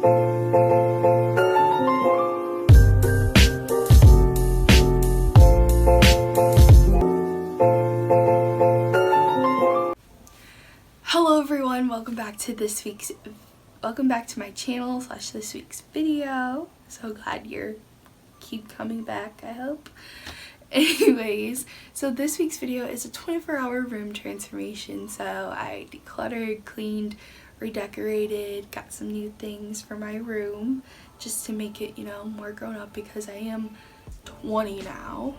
Hello everyone, welcome back to my channel / this week's video. So glad you're keep coming back, I hope. Anyways, so this week's video is a 24-hour room transformation. So I decluttered, cleaned, redecorated, got some new things for my room just to make it, you know, more grown up because I am 20 now.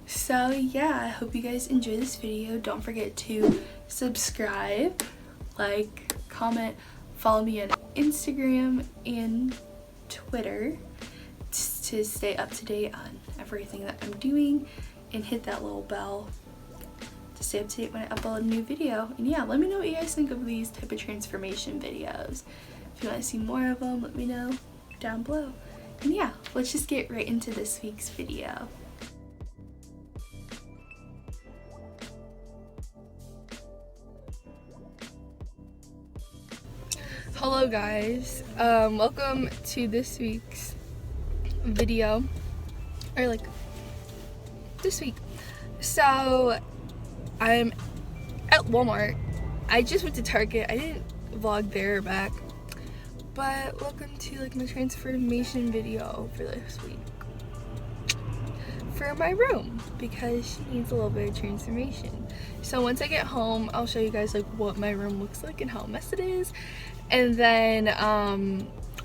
So yeah, I hope you guys enjoy this video. Don't forget to subscribe, like, comment, follow me on Instagram and Twitter to stay up to date on everything that I'm doing, and hit that little bell to stay up to date when I upload a new video. And yeah, let me know what you guys think of these type of transformation videos. If you want to see more of them, let me know down below. And yeah, let's just get right into this week's video. Hello guys, welcome to this week's video, or like this week. So I'm at Walmart. I just went to Target. I didn't vlog there or back, but welcome to like my transformation video for this week for my room, because she needs a little bit of transformation. So once I get home, I'll show you guys like what my room looks like and how messy it is. And then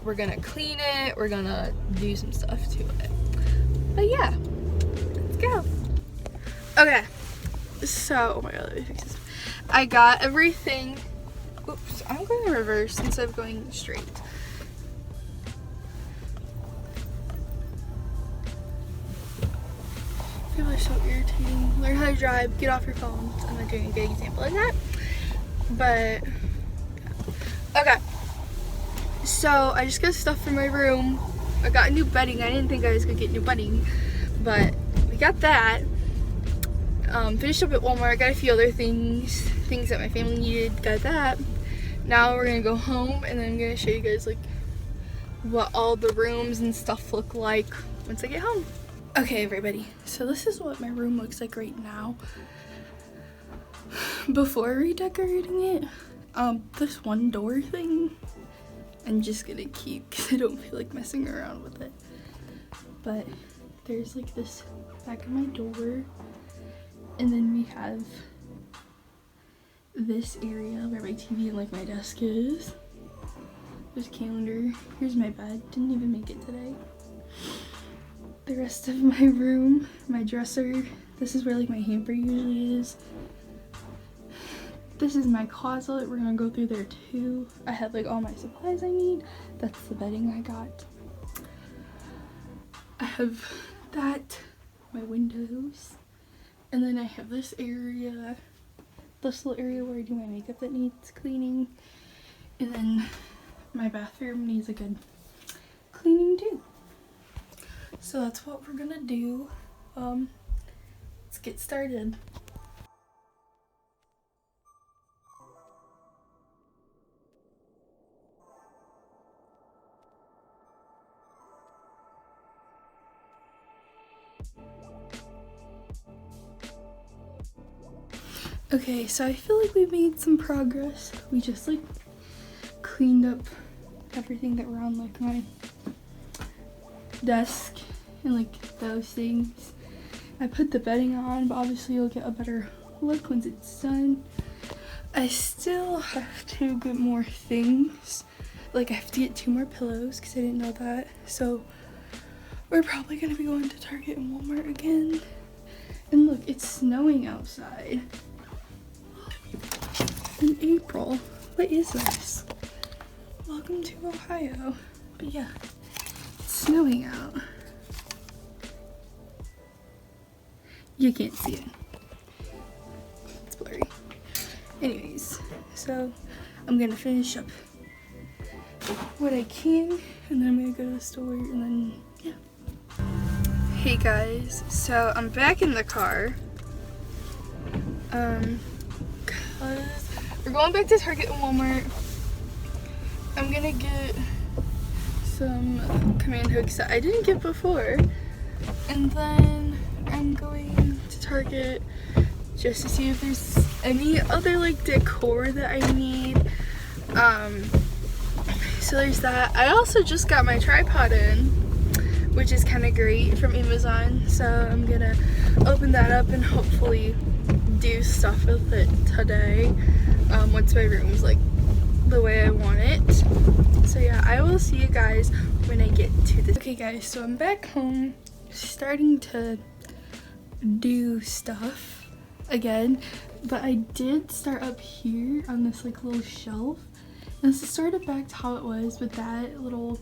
we're gonna clean it, we're gonna do some stuff to it. But yeah, let's go. Okay, so, oh my god, let me fix this. I got everything. Oops, I'm going in reverse instead of going straight. People are so irritating. Learn how to drive, get off your phone. I'm not doing a good example of that, but okay, so I just got stuff for my room. I got new bedding. I didn't think I was gonna get new bedding, but we got that. Finished up at Walmart, got a few other things that my family needed, got that. Now we're gonna go home, and then I'm gonna show you guys like what all the rooms and stuff look like once I get home. Okay everybody, so this is what my room looks like right now before redecorating it. This one door thing I'm just gonna keep because I don't feel like messing around with it. But there's like this back of my door, and then we have this area where my TV and like my desk is. There's a calendar. Here's my bed. Didn't even make it today. The rest of my room, my dresser. This is where like my hamper usually is. This is my closet. We're gonna go through there too. I have like all my supplies I need. That's the bedding I got. I have that, my windows, and then I have this area, this little area where I do my makeup that needs cleaning, and then my bathroom needs a good cleaning too. So that's what we're gonna do. Let's get started. Okay, so I feel like we made some progress. We just like cleaned up everything that were on like my desk and like those things. I put the bedding on, but obviously you'll get a better look once it's done. I still have to get more things. Like I have to get 2 more pillows because I didn't know that. So we're probably gonna be going to Target and Walmart again. And look, it's snowing outside in April. What is this? Welcome to Ohio. But yeah, it's snowing out. You can't see it. It's blurry. Anyways, so I'm gonna finish up what I can, and then I'm gonna go to the store, and then yeah. Hey guys, so I'm back in the car. Cause we're going back to Target and Walmart. I'm gonna get some command hooks that I didn't get before, and then I'm going to Target just to see if there's any other like decor that I need. So there's that. I also just got my tripod in, which is kind of great, from Amazon, so I'm gonna open that up and hopefully do stuff with it today, once my room's like the way I want it. So yeah, I will see you guys when I get to this. Okay guys, so I'm back home, starting to do stuff again, but I did start up here on this like little shelf, and this is sort of back to how it was, but that little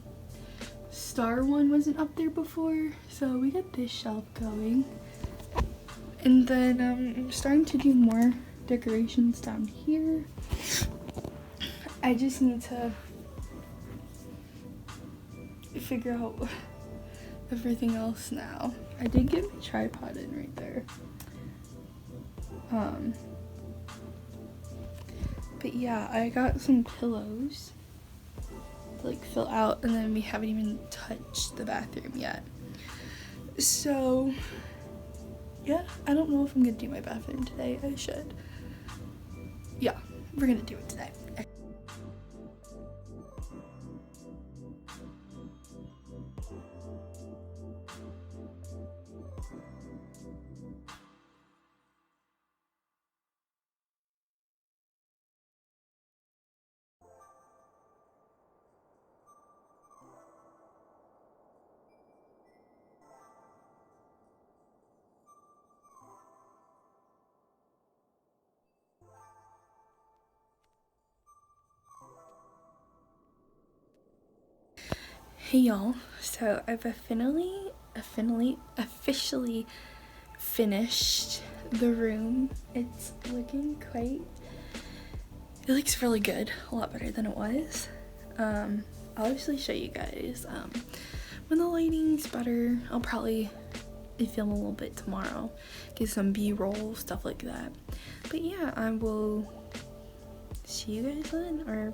star one wasn't up there before, so we got this shelf going. And then I'm starting to do more decorations down here. I just need to figure out everything else now. I did get my tripod in right there. But yeah, I got some pillows to like fill out, and then we haven't even touched the bathroom yet. So yeah, I don't know if I'm gonna do my bathroom today. I should. Yeah, we're gonna do it today. Hey y'all, so I've officially finished the room. It's looking it looks really good, a lot better than it was. I'll obviously show you guys when the lighting's better. I'll probably film a little bit tomorrow, get some b-roll, stuff like that. But yeah, I will see you guys then, or